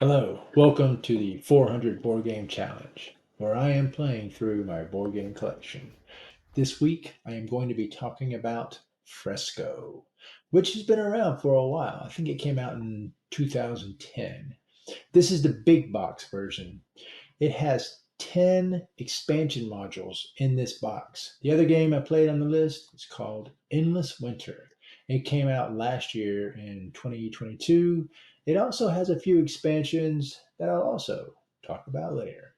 Hello, welcome to the 400 Board Game Challenge, where I am playing through my board game collection. This week, I am going to be talking about Fresco, which has been around for a while. I think it came out in 2010. This is the big box version. It has 10 expansion modules in this box. The other game I played on the list is called Endless Winter. It came out last year in 2022. It also has a few expansions that I'll also talk about later.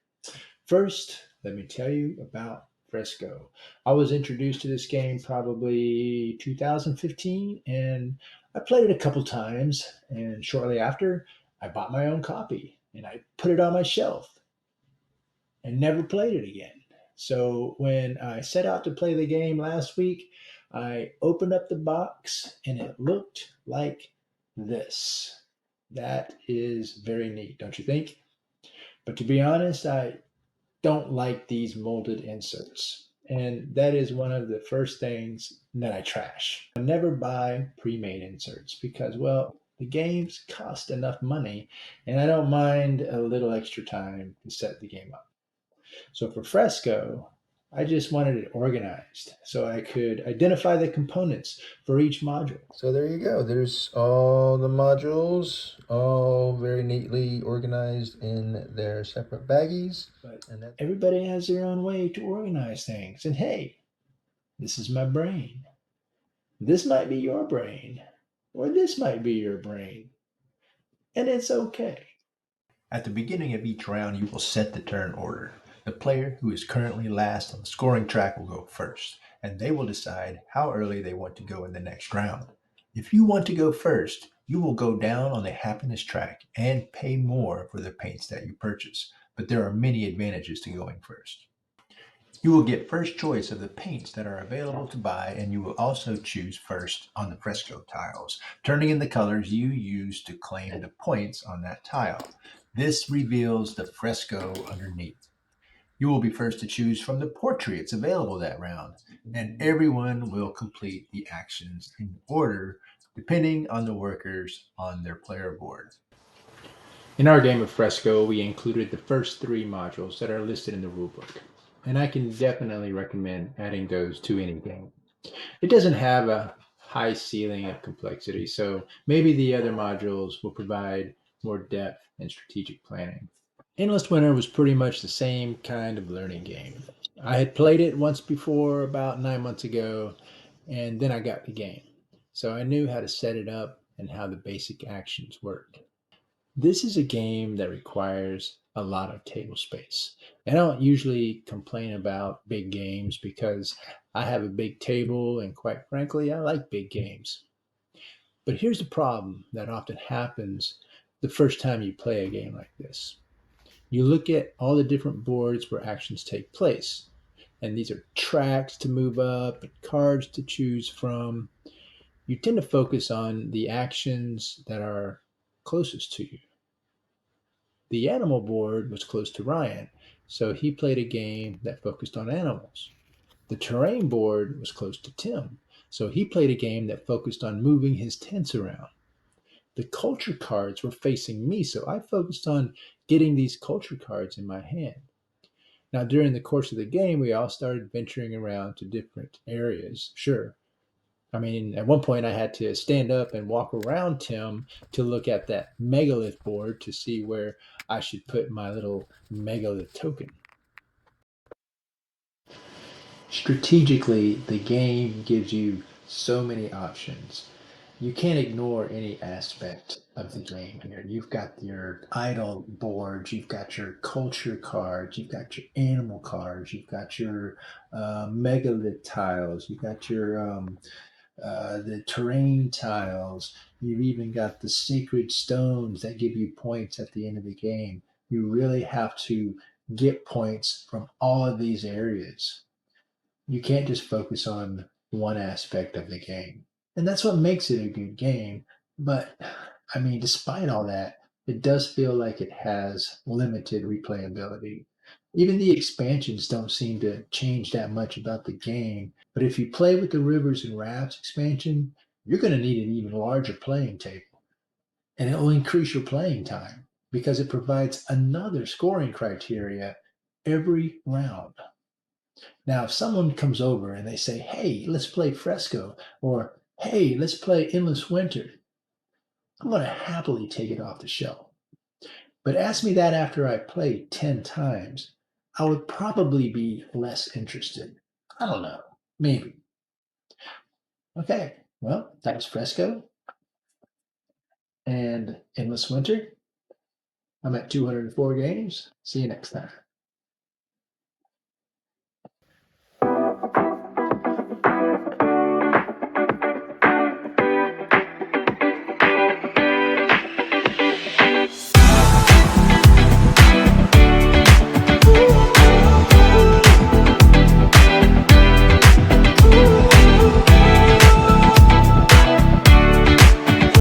First, let me tell you about Fresco. I was introduced to this game probably 2015 and I played it a couple times. And shortly after, I bought my own copy and I put it on my shelf and never played it again. So when I set out to play the game last week, I opened up the box and it looked like this. That is very neat, don't you think? But to be honest, I don't like these molded inserts. And that is one of the first things that I trash. I never buy pre made inserts because, well, the games cost enough money and I don't mind a little extra time to set the game up. So for Fresco, I just wanted it organized so I could identify the components for each module. So there you go. There's all the modules, all very neatly organized in their separate baggies. But And that everybody has their own way to organize things. And hey, this is my brain. This might be your brain, or this might be your brain. And it's okay. At the beginning of each round, you will set the turn order. The player who is currently last on the scoring track will go first, and they will decide how early they want to go in the next round. If you want to go first, you will go down on the happiness track and pay more for the paints that you purchase, but there are many advantages to going first. You will get first choice of the paints that are available to buy, and you will also choose first on the fresco tiles, turning in the colors you use to claim the points on that tile. This reveals the fresco underneath. You will be first to choose from the portraits available that round, and everyone will complete the actions in order depending on the workers on their player board. In our game of Fresco, we included the first three modules that are listed in the rulebook, and I can definitely recommend adding those to any game. It doesn't have a high ceiling of complexity, so maybe the other modules will provide more depth and strategic planning. Endless Winter was pretty much the same kind of learning game. I had played it once before about 9 months ago, and then I got the game. So I knew how to set it up and how the basic actions worked. This is a game that requires a lot of table space. I don't usually complain about big games because I have a big table and quite frankly, I like big games. But here's the problem that often happens the first time you play a game like this. You look at all the different boards where actions take place, and these are tracks to move up and cards to choose from. You tend to focus on the actions that are closest to you. The animal board was close to Ryan, so he played a game that focused on animals. The terrain board was close to Tim, so he played a game that focused on moving his tents around. The culture cards were facing me, so I focused on getting these culture cards in my hand. Now, during the course of the game, we all started venturing around to different areas. Sure. I mean, at one point, I had to stand up and walk around Tim to look at that megalith board to see where I should put my little megalith token. Strategically, the game gives you so many options. You can't ignore any aspect of the game here. You've got your idle boards, you've got your culture cards, you've got your animal cards, you've got your megalith tiles, you've got your the terrain tiles. You've even got the sacred stones that give you points at the end of the game. You really have to get points from all of these areas. You can't just focus on one aspect of the game. And that's what makes it a good game. But I mean, despite all that, it does feel like it has limited replayability. Even the expansions don't seem to change that much about the game. But if you play with the Rivers and Rafts expansion, you're going to need an even larger playing table, and it will increase your playing time. because it provides another scoring criteria every round. Now, if someone comes over and they say, hey, let's play Fresco, or hey, let's play Endless Winter, I'm going to happily take it off the shelf. But ask me that after I play 10 times, I would probably be less interested. I don't know, maybe. Okay, well, that was Fresco and Endless Winter. I'm at 204 games. See you next time.